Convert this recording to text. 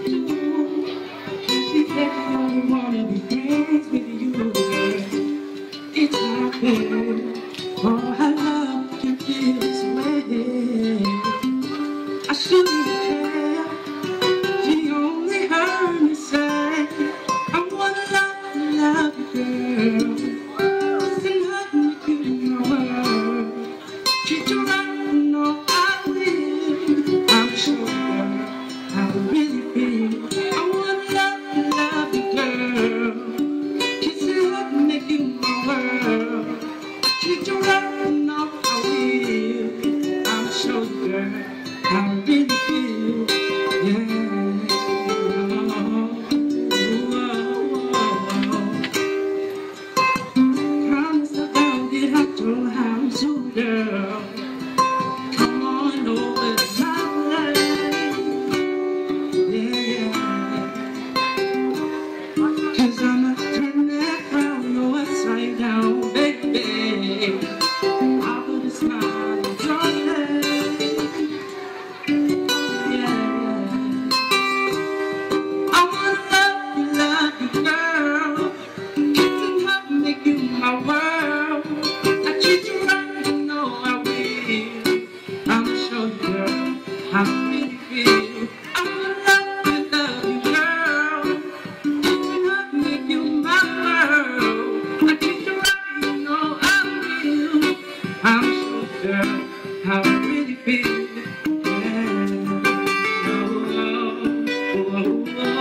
She said I only wanna be friends with you, girl. It's not fair. Oh, I love you feel this way. I shouldn't care. She only heard me say, I wanna love you, girl. Listen, hug me, give me my word. Treat you right, you know I will. I'm sure, girl, I really feel. I wanna love you, girl. Kiss and hug me, give me my word. Treat you right, you know I will. I'm sure, girl, I really feel. Yeah. Promise that I'll get out your house, oh girl. Come on over to my place. Yeah, yeah. 'Cause I'ma turn that round, no upside down, baby. I'll put a smile on your face. Yeah. I wanna love you, girl. Kiss and hug, make you my world. I treat you right, you know I will. I'ma show you, girl, how I really feel. I wanna love you, girl. Kiss and hug, make you my world. I treat you right, you know I will. I'ma show you, girl, how I really feel. Yeah. Oh, oh, oh, oh.